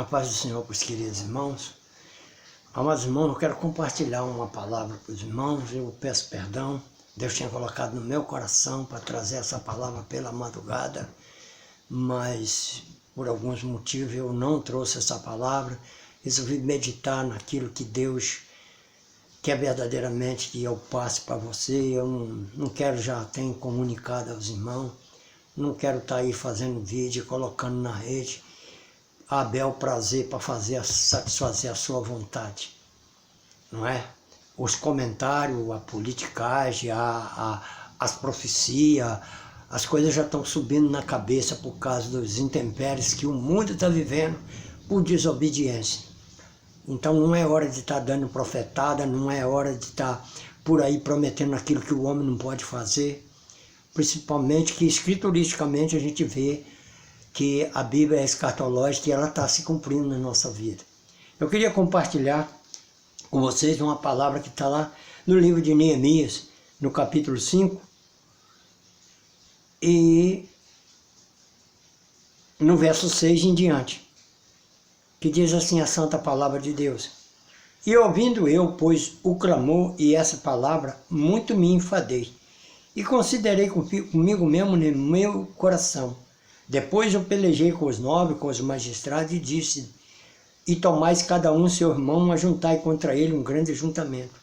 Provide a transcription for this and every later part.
A paz do Senhor para os queridos irmãos. Amados irmãos, eu quero compartilhar uma palavra para os irmãos. Eu peço perdão. Deus tinha colocado no meu coração para trazer essa palavra pela madrugada, mas por alguns motivos eu não trouxe essa palavra. Resolvi meditar naquilo que Deus quer verdadeiramente que eu passe para você. Eu não quero, já ter comunicado aos irmãos, não quero estar aí fazendo vídeo, colocando na rede, a bel prazer para satisfazer a sua vontade, não é? Os comentários, a politicagem, as profecias, as coisas já estão subindo na cabeça por causa dos intempéries que o mundo está vivendo por desobediência. Então não é hora de estar dando profetada, não é hora de estar por aí prometendo aquilo que o homem não pode fazer, principalmente que escrituristicamente a gente vê que a Bíblia é escatológica e ela está se cumprindo na nossa vida. Eu queria compartilhar com vocês uma palavra que está lá no livro de Neemias, no capítulo 5, e no verso 6 em diante, que diz assim a santa palavra de Deus. E ouvindo eu, pois, o clamor e essa palavra, muito me enfadei, e considerei comigo mesmo no meu coração. Depois eu pelejei com os nobres, com os magistrados, e disse: e tomais cada um seu irmão, ajuntai contra ele um grande ajuntamento.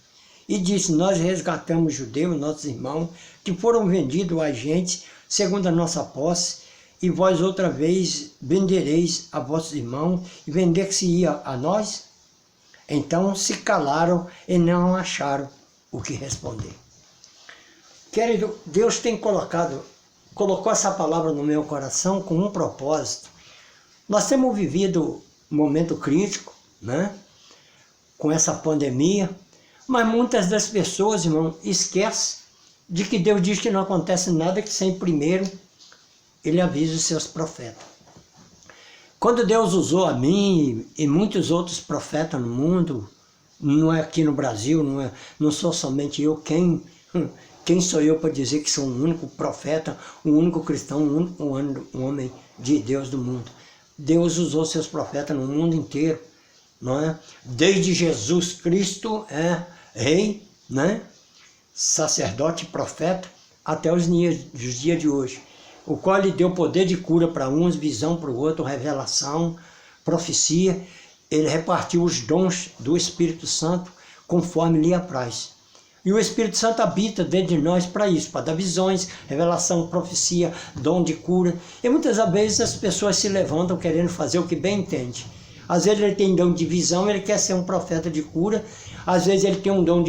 E disse: nós resgatamos judeus, nossos irmãos, que foram vendidos a gente, segundo a nossa posse, e vós outra vez vendereis a vossos irmãos, e vender-se-ia a nós? Então se calaram e não acharam o que responder. Querido, Deus tem colocou essa palavra no meu coração com um propósito. Nós temos vivido um momento crítico, né? Com essa pandemia, mas muitas das pessoas, irmão, esquecem de que Deus diz que não acontece nada que sem primeiro Ele avisa os seus profetas. Quando Deus usou a mim e muitos outros profetas no mundo, não é aqui no Brasil, não sou somente eu, quem sou eu para dizer que sou o único profeta, o único cristão, um homem de Deus do mundo? Deus usou seus profetas no mundo inteiro, não é? Desde Jesus Cristo, rei, né? Sacerdote e profeta, até os dias de hoje, o qual lhe deu poder de cura para uns, visão para o outro, revelação, profecia. Ele repartiu os dons do Espírito Santo conforme lhe apraz. E o Espírito Santo habita dentro de nós para isso, para dar visões, revelação, profecia, dom de cura. E muitas vezes as pessoas se levantam querendo fazer o que bem entende. Às vezes ele tem dom de visão, ele quer ser um profeta de cura. Às vezes ele tem um dom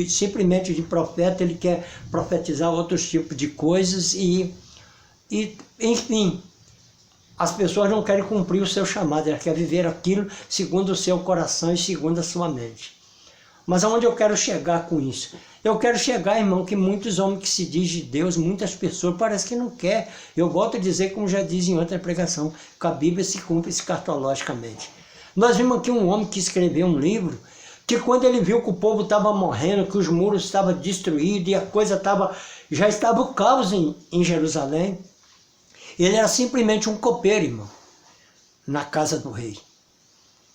simplesmente de profeta, ele quer profetizar outros tipos de coisas. E enfim, as pessoas não querem cumprir o seu chamado, elas querem viver aquilo segundo o seu coração e segundo a sua mente. Mas aonde eu quero chegar com isso? Eu quero chegar, irmão, que muitos homens que se dizem de Deus, muitas pessoas, parece que não quer. Eu volto a dizer, como já diz em outra pregação, que a Bíblia se cumpre escatologicamente. Nós vimos aqui um homem que escreveu um livro, que quando ele viu que o povo estava morrendo, que os muros estavam destruídos e a coisa já estava o caos em Jerusalém, ele era simplesmente um copeiro, irmão, na casa do rei,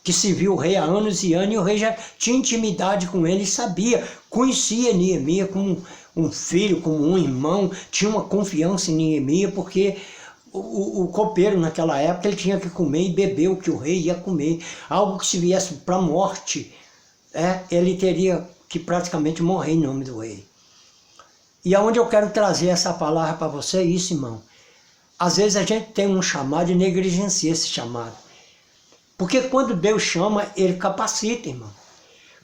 que serviu o rei há anos e anos, e o rei já tinha intimidade com ele, sabia, conhecia Neemias como um filho, como um irmão, tinha uma confiança em Neemias, porque o copeiro naquela época ele tinha que comer e beber o que o rei ia comer, algo que se viesse para a morte, ele teria que praticamente morrer em nome do rei. E aonde eu quero trazer essa palavra para você é isso, irmão. Às vezes a gente tem um chamado e negligencia esse chamado. Porque quando Deus chama, Ele capacita, irmão.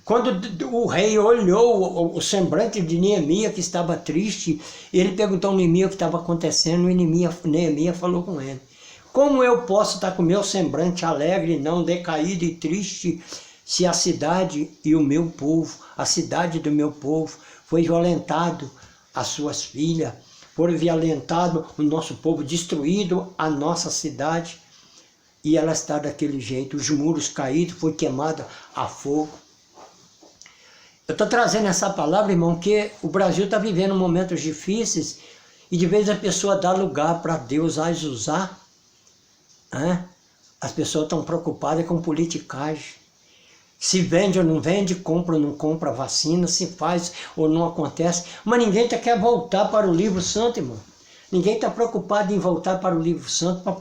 Quando o rei olhou o semblante de Neemias, que estava triste, ele perguntou a Neemias o que estava acontecendo, e Neemias falou com ele: como eu posso estar com o meu semblante alegre, não decaído e triste, se a cidade e o meu povo, a cidade do meu povo, foi violentado, as suas filhas, foram violentado, o nosso povo destruído, a nossa cidade, e ela está daquele jeito, os muros caídos, foi queimada a fogo. Eu estou trazendo essa palavra, irmão, que o Brasil está vivendo momentos difíceis, e de vez a pessoa dá lugar para Deus as usar, As pessoas estão preocupadas com politicagem. Se vende ou não vende, compra ou não compra a vacina, se faz ou não acontece. Mas ninguém quer voltar para o livro santo, irmão. Ninguém está preocupado em voltar para o livro santo para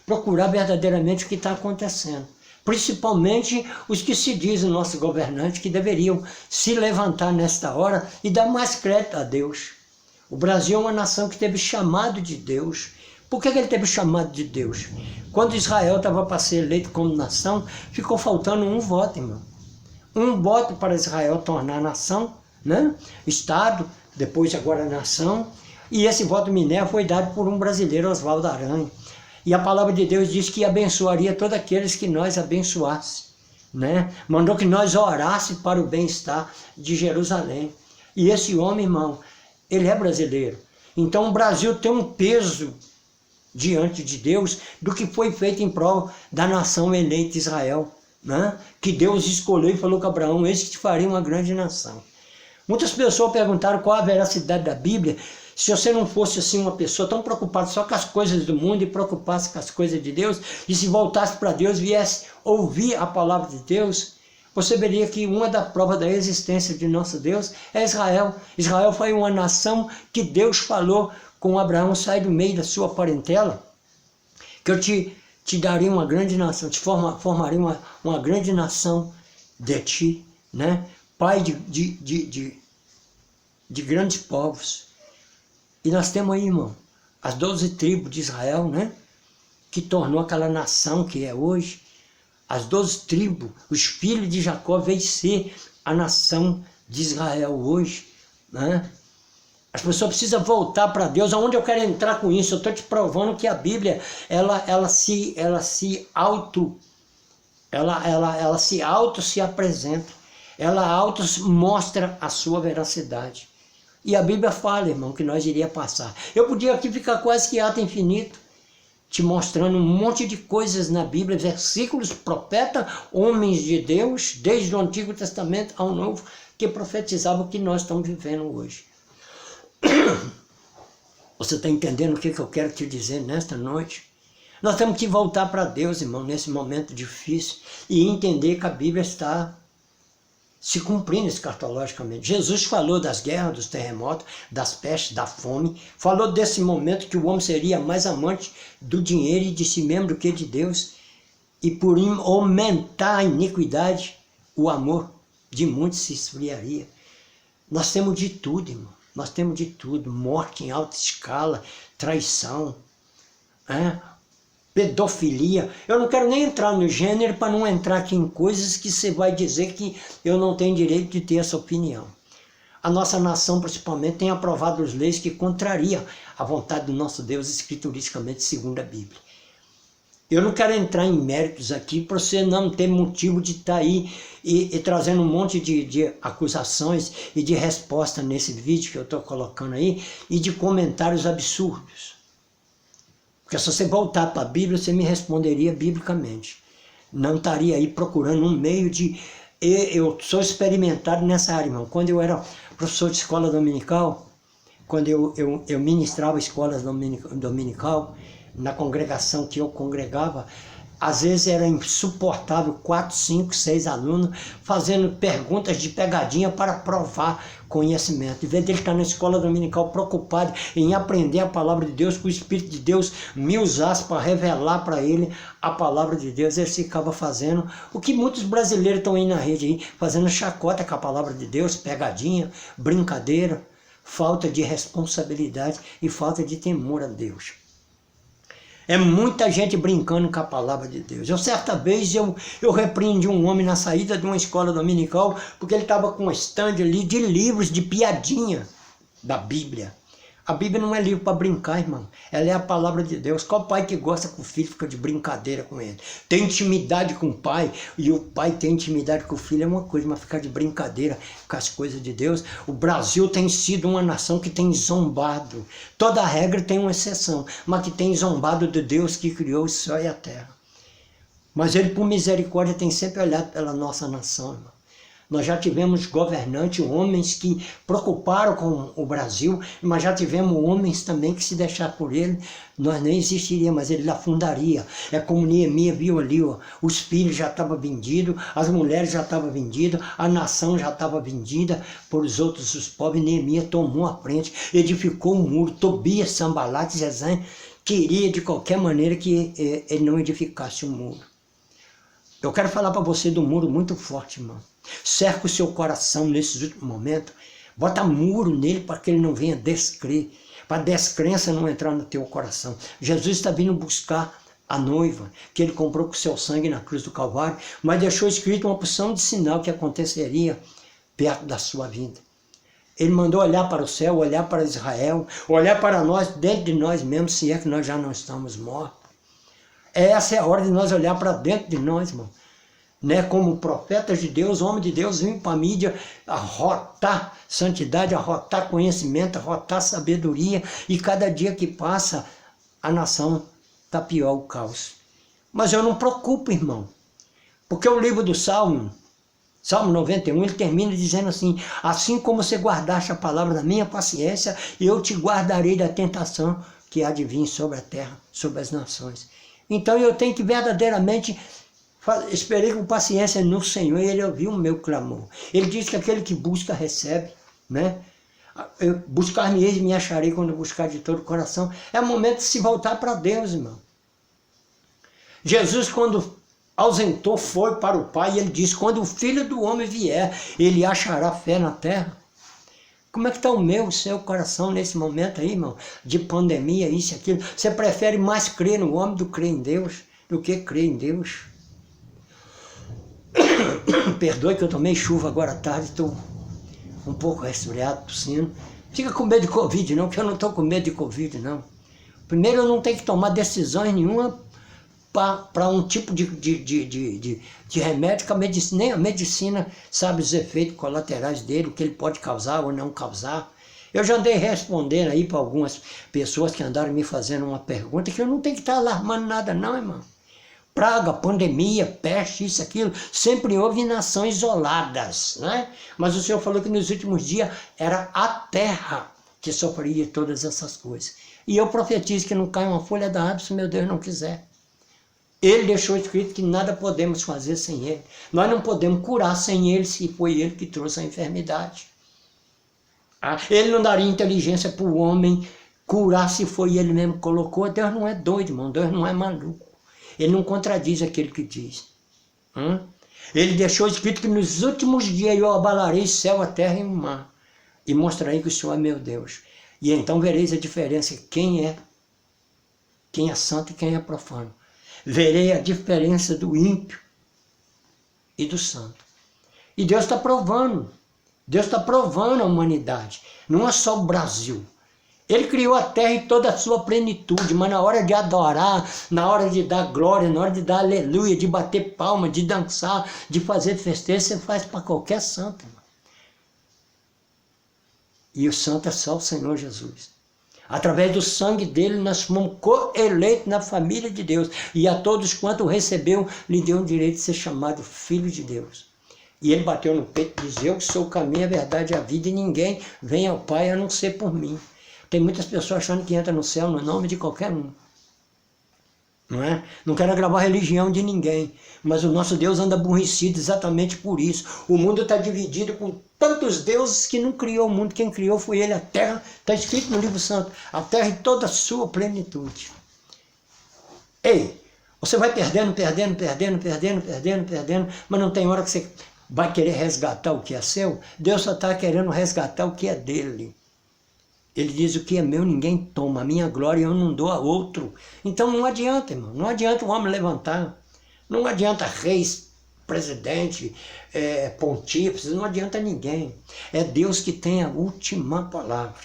procurar verdadeiramente o que está acontecendo. Principalmente os que se dizem nossos governantes, que deveriam se levantar nesta hora e dar mais crédito a Deus. O Brasil é uma nação que teve chamado de Deus. Por que ele teve chamado de Deus? Quando Israel estava para ser eleito como nação, ficou faltando um voto, irmão. Um voto para Israel tornar nação, né? Estado, depois agora nação. E esse voto Minerva foi dado por um brasileiro, Oswaldo Aranha. E a palavra de Deus diz que abençoaria todos aqueles que nós abençoasse, né? Mandou que nós orasse para o bem-estar de Jerusalém. E esse homem, irmão, ele é brasileiro. Então o Brasil tem um peso diante de Deus do que foi feito em prol da nação eleita Israel, né? Que Deus escolheu e falou com Abraão, eis que te faria uma grande nação. Muitas pessoas perguntaram qual a veracidade da Bíblia. Se você não fosse assim uma pessoa tão preocupada só com as coisas do mundo e preocupasse com as coisas de Deus, e se voltasse para Deus, viesse ouvir a palavra de Deus, você veria que uma das provas da existência de nosso Deus é Israel. Israel foi uma nação que Deus falou com Abraão, sai do meio da sua parentela, que eu te daria uma grande nação, formaria uma grande nação de ti, né? Pai de grandes povos. E nós temos aí, irmão, as 12 tribos de Israel, né? Que tornou aquela nação que é hoje. As 12 tribos, os filhos de Jacó veio ser a nação de Israel hoje, né? As pessoas precisam voltar para Deus. Aonde eu quero entrar com isso? Eu estou te provando que a Bíblia, ela se apresenta. Ela auto mostra a sua veracidade. E a Bíblia fala, irmão, que nós iria passar. Eu podia aqui ficar quase que ato infinito, te mostrando um monte de coisas na Bíblia, versículos, profeta, homens de Deus, desde o Antigo Testamento ao Novo, que profetizavam o que nós estamos vivendo hoje. Você está entendendo o que eu quero te dizer nesta noite? Nós temos que voltar para Deus, irmão, nesse momento difícil, e entender que a Bíblia está se cumprindo escatologicamente. Jesus falou das guerras, dos terremotos, das pestes, da fome, falou desse momento que o homem seria mais amante do dinheiro e de si mesmo do que de Deus, e por aumentar a iniquidade, o amor de muitos se esfriaria. Nós temos de tudo, irmão, nós temos de tudo, morte em alta escala, traição, pedofilia. Eu não quero nem entrar no gênero para não entrar aqui em coisas que você vai dizer que eu não tenho direito de ter essa opinião. A nossa nação, principalmente, tem aprovado as leis que contrariam a vontade do nosso Deus escrituristicamente, segundo a Bíblia. Eu não quero entrar em méritos aqui para você não ter motivo de estar aí e trazendo um monte de acusações e de resposta nesse vídeo que eu estou colocando aí e de comentários absurdos. Porque se você voltar para a Bíblia, você me responderia biblicamente. Não estaria aí procurando um meio de... Eu sou experimentado nessa área, irmão. Quando eu era professor de escola dominical, quando eu ministrava escolas dominical, na congregação que eu congregava, às vezes era insuportável 4, 5, 6 alunos fazendo perguntas de pegadinha para provar conhecimento. Em vez dele estar na escola dominical preocupado em aprender a palavra de Deus, que o Espírito de Deus me usasse para revelar para ele a palavra de Deus, ele ficava fazendo o que muitos brasileiros estão aí na rede, aí, fazendo chacota com a palavra de Deus, pegadinha, brincadeira, falta de responsabilidade e falta de temor a Deus. É muita gente brincando com a palavra de Deus. Certa vez eu repreendi um homem na saída de uma escola dominical porque ele estava com um stand ali de livros de piadinha da Bíblia. A Bíblia não é livro para brincar, irmão. Ela é a palavra de Deus. Qual pai que gosta que o filho fica de brincadeira com ele? Tem intimidade com o pai e o pai tem intimidade com o filho é uma coisa, mas ficar de brincadeira com as coisas de Deus. O Brasil tem sido uma nação que tem zombado. Toda regra tem uma exceção, mas que tem zombado de Deus que criou o céu e a terra. Mas ele, por misericórdia, tem sempre olhado pela nossa nação, irmão. Nós já tivemos governantes, homens que preocuparam com o Brasil, mas já tivemos homens também que se deixar por ele, nós nem existiríamos, mas ele afundaria. É como Neemias viu ali, ó, os filhos já estavam vendidos, as mulheres já estavam vendidas, a nação já estava vendida por os outros, os pobres. Neemias tomou a frente, edificou um muro. Tobias, Sambalate, Gesem queria de qualquer maneira que ele não edificasse um muro. Eu quero falar para você do muro muito forte, irmão. Cerca o seu coração nesses últimos momentos. Bota muro nele para que ele não venha descrer. Para a descrença não entrar no teu coração. Jesus está vindo buscar a noiva, que ele comprou com o seu sangue na cruz do Calvário, mas deixou escrito uma porção de sinal que aconteceria perto da sua vida. Ele mandou olhar para o céu, olhar para Israel, olhar para nós, dentro de nós mesmos, se é que nós já não estamos mortos. Essa é a hora de nós olhar para dentro de nós, irmão. Né? Como profetas de Deus, homem de Deus, vem para a mídia arrotar santidade, arrotar conhecimento, arrotar sabedoria, e cada dia que passa, a nação está pior, o caos. Mas eu não preocupo, irmão, porque o livro do Salmo 91, ele termina dizendo assim: assim como você guardaste a palavra da minha paciência, eu te guardarei da tentação que há de vir sobre a terra, sobre as nações. Então eu tenho que verdadeiramente esperei com paciência no Senhor, e ele ouviu o meu clamor. Ele diz que aquele que busca recebe, né? Buscar-me-eis e me acharei quando buscar de todo o coração. É o momento de se voltar para Deus, irmão. Jesus, quando ausentou, foi para o Pai, e ele disse: quando o Filho do Homem vier, ele achará fé na terra. Como é que está o meu, o seu coração nesse momento aí, irmão? De pandemia, isso e aquilo. Você prefere mais crer no homem do que crer em Deus, do que crer em Deus? Perdoe que eu tomei chuva agora à tarde, estou um pouco resfriado, tossindo. Fica com medo de Covid não, que eu não estou com medo de Covid não. Primeiro, eu não tenho que tomar decisões nenhuma para um tipo de remédio, que a medicina, nem a medicina sabe os efeitos colaterais dele, o que ele pode causar ou não causar. Eu já andei respondendo aí para algumas pessoas que andaram me fazendo uma pergunta, que eu não tenho que estar alarmando nada não, irmão. Praga, pandemia, peste, isso, aquilo, sempre houve em nações isoladas, né? Mas o Senhor falou que nos últimos dias era a terra que sofreria todas essas coisas. E eu profetizo que não cai uma folha da árvore se meu Deus não quiser. Ele deixou escrito que nada podemos fazer sem Ele. Nós não podemos curar sem Ele, se foi Ele que trouxe a enfermidade. Ele não daria inteligência para o homem curar se foi Ele mesmo que colocou. Deus não é doido, irmão. Deus não é maluco. Ele não contradiz aquele que diz. Ele deixou escrito que nos últimos dias eu abalarei céu, a terra e o mar, e mostrarei que o Senhor é meu Deus. E então vereis a diferença, quem é santo e quem é profano. Verei a diferença do ímpio e do santo. E Deus está provando. Deus está provando a humanidade. Não é só o Brasil. Ele criou a terra e toda a sua plenitude, mas na hora de adorar, na hora de dar glória, na hora de dar aleluia, de bater palma, de dançar, de fazer festejo, você faz para qualquer santo. Irmão. E o santo é só o Senhor Jesus. Através do sangue dele, nós fomos coeleitos na família de Deus. E a todos quanto recebeu, lhe deu o direito de ser chamado filho de Deus. E ele bateu no peito e disse: eu que sou o caminho, a verdade e a vida, e ninguém vem ao Pai a não ser por mim. Tem muitas pessoas achando que entra no céu no nome de qualquer um. Não é? Não quero agravar a religião de ninguém, mas o nosso Deus anda aborrecido exatamente por isso. O mundo está dividido com tantos deuses que não criou o mundo. Quem criou foi Ele, a terra. Está escrito no livro santo, a terra e toda a sua plenitude. Ei, você vai perdendo, mas não tem hora que você vai querer resgatar o que é seu. Deus só está querendo resgatar o que é dele. Ele diz: o que é meu ninguém toma, a minha glória eu não dou a outro. Então não adianta, irmão, não adianta o homem levantar, não adianta reis, presidente, pontífices, não adianta ninguém. É Deus que tem a última palavra.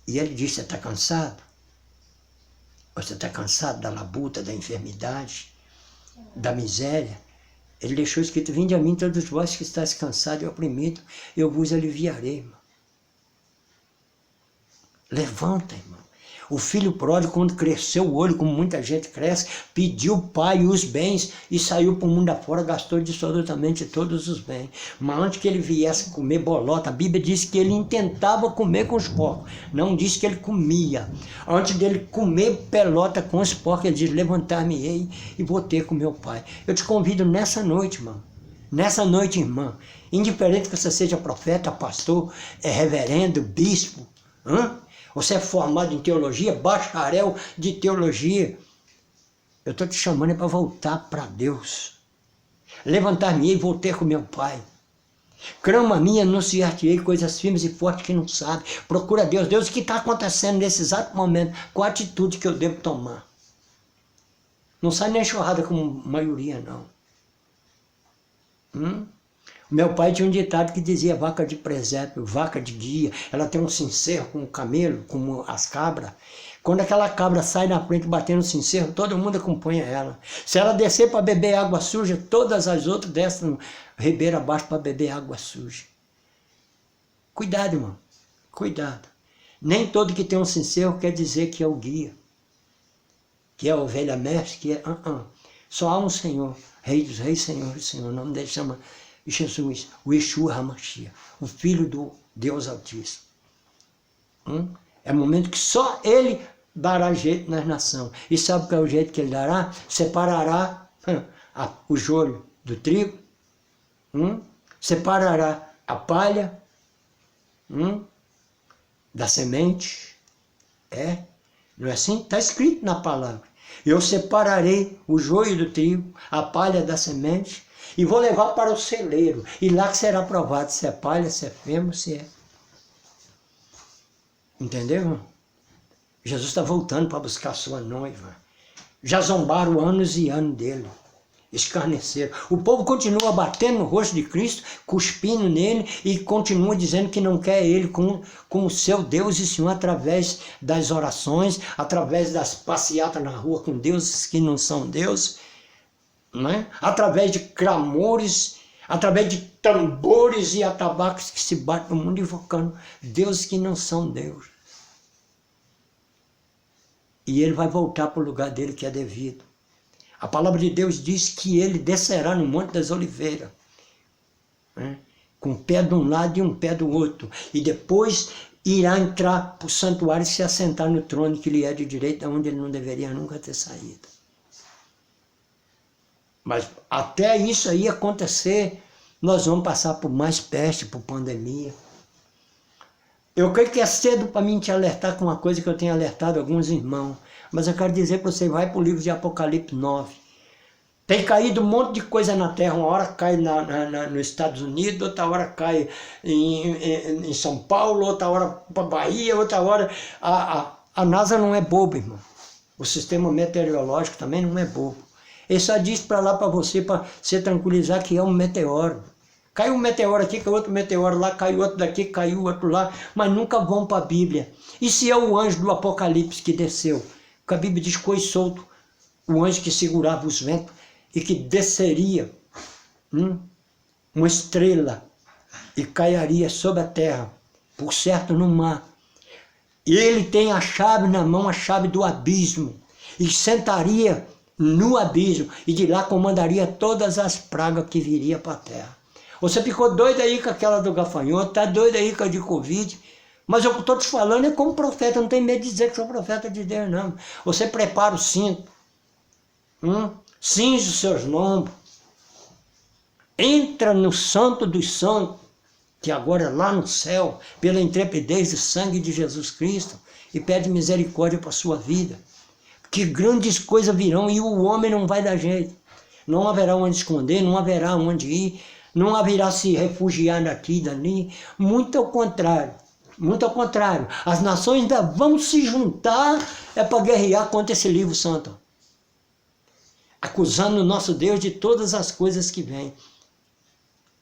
E ele diz: você está cansado? Você está cansado da labuta, da enfermidade, da miséria? Ele deixou escrito: vinde a mim todos vós que estáis cansados e oprimidos, eu vos aliviarei, irmão. Levanta, irmão. O filho pródigo, quando cresceu o olho, como muita gente cresce, pediu o pai os bens e saiu para o mundo afora, gastou absolutamente todos os bens. Mas antes que ele viesse comer bolota, a Bíblia diz que ele intentava comer com os porcos, não diz que ele comia. Antes dele comer pelota com os porcos, ele diz, levantar-me-ei e vou ter com meu pai. Eu te convido nessa noite, irmão. Nessa noite, irmã, indiferente que você seja profeta, pastor, reverendo, bispo, você é formado em teologia, bacharel de teologia, eu estou te chamando para voltar para Deus. Levantar-me-ei e vou ter com meu pai. Clama a mim, anunciar-te-ei coisas firmes e fortes que não sabe. Procura Deus. Deus, o que está acontecendo nesse exato momento? Qual a atitude que eu devo tomar? Não sai nem chorrada como maioria, não. Meu pai tinha um ditado que dizia vaca de presépio, vaca de guia. Ela tem um cincerro com o camelo, como as cabras. Quando aquela cabra sai na frente batendo o cincerro, todo mundo acompanha ela. Se ela descer para beber água suja, todas as outras descem no ribeiro abaixo para beber água suja. Cuidado, irmão. Cuidado. Nem todo que tem um cincerro quer dizer que é o guia. Que é a ovelha mestre, que é... Só há um Senhor, Rei dos Reis, Senhor dos Senhores. O nome dele chama Jesus, o Yeshua HaMashiach, o Filho do Deus Altíssimo. É um momento que só Ele dará jeito nas nações. E sabe qual é o jeito que Ele dará? Separará o joio do trigo, separará a palha da semente. Não é assim? Está escrito na palavra. Eu separarei o joio do trigo, a palha da semente, e vou levar para o celeiro. E lá que será provado se é palha, se é feno, se é... Entendeu, irmão? Jesus está voltando para buscar a sua noiva. Já zombaram anos e anos dele. Escarneceram. O povo continua batendo no rosto de Cristo, cuspindo nele e continua dizendo que não quer ele como seu Deus e Senhor através das orações, através das passeatas na rua com deuses que não são Deus, através de clamores, através de tambores e atabaques que se batem no mundo invocando deuses que não são Deus. E ele vai voltar para o lugar dele que é devido. A palavra de Deus diz que ele descerá no Monte das Oliveiras, com um pé de um lado e um pé do outro, e depois irá entrar para o santuário e se assentar no trono que lhe é de direita, onde ele não deveria nunca ter saído. Mas até isso aí acontecer, nós vamos passar por mais peste, por pandemia. Eu creio que é cedo para mim te alertar com uma coisa que eu tenho alertado alguns irmãos. Mas eu quero dizer para você, vai para o livro de Apocalipse 9. Tem caído um monte de coisa na terra. Uma hora cai nos Estados Unidos, outra hora cai em São Paulo, outra hora para Bahia, outra hora... A NASA não é boba, irmão. O sistema meteorológico também não é bobo. Ele só diz para lá para você tranquilizar que é um meteoro. Caiu um meteoro aqui, caiu outro meteoro lá, caiu outro daqui, caiu outro lá, mas nunca vão para a Bíblia. E se é o anjo do Apocalipse que desceu? Porque a Bíblia diz que foi solto o anjo que segurava os ventos e que desceria uma estrela e cairia sobre a terra, por certo no mar. E ele tem a chave na mão, a chave do abismo, e sentaria no abismo, e de lá comandaria todas as pragas que viria para a terra. Você ficou doido aí com aquela do gafanhoto, está doido aí com a de Covid, mas eu estou te falando é como profeta, não tem medo de dizer que sou profeta de Deus, não. Você prepara o cinto, cinge os seus lombos, entra no santo dos santos, que agora é lá no céu, pela intrepidez do sangue de Jesus Cristo, e pede misericórdia para a sua vida. Que grandes coisas virão e o homem não vai dar jeito. Não haverá onde esconder, não haverá onde ir, não haverá se refugiar daqui e dali. Muito ao contrário. Muito ao contrário. As nações ainda vão se juntar para guerrear contra esse livro santo. Acusando o nosso Deus de todas as coisas que vêm.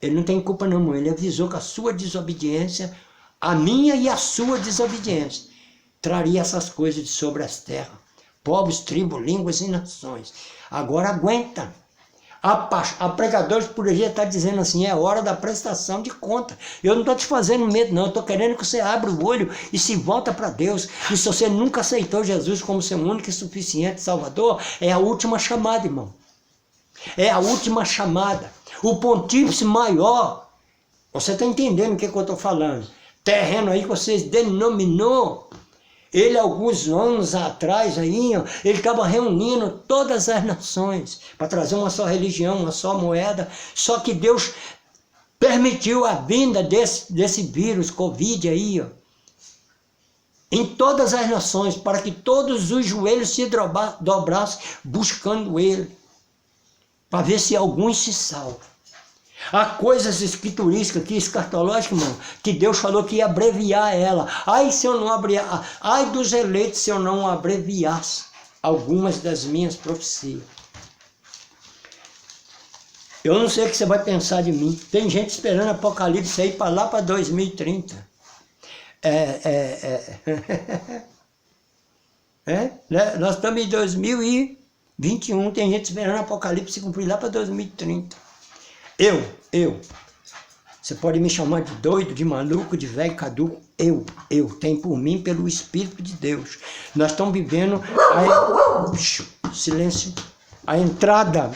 Ele não tem culpa não, ele avisou que a sua desobediência, a minha e a sua desobediência, traria essas coisas sobre as terras. Povos, tribos, línguas e nações. Agora aguenta. Há pregadores por aí está dizendo assim, é hora da prestação de conta. Eu não estou te fazendo medo, não. Eu estou querendo que você abra o olho e se volta para Deus. E se você nunca aceitou Jesus como seu único e suficiente Salvador, é a última chamada, irmão. É a última chamada. O pontífice maior, você está entendendo o que eu estou falando? Terreno aí que vocês denominou. Ele, alguns anos atrás, aí, ó, ele estava reunindo todas as nações para trazer uma só religião, uma só moeda. Só que Deus permitiu a vinda desse vírus, Covid aí, ó, em todas as nações, para que todos os joelhos se dobrassem buscando Ele, para ver se alguns se salvam. Há coisas escriturísticas aqui, escatológicas, irmão, que Deus falou que ia abreviar ela. Ai, se eu não abreviar, ai dos eleitos se eu não abreviasse algumas das minhas profecias. Eu não sei o que você vai pensar de mim. Tem gente esperando Apocalipse aí para lá para 2030. Nós estamos em 2021, tem gente esperando Apocalipse se cumprir lá para 2030. Você pode me chamar de doido, de maluco, de velho, caduco. Tenho por mim, pelo Espírito de Deus. Nós estamos vivendo silêncio, a entrada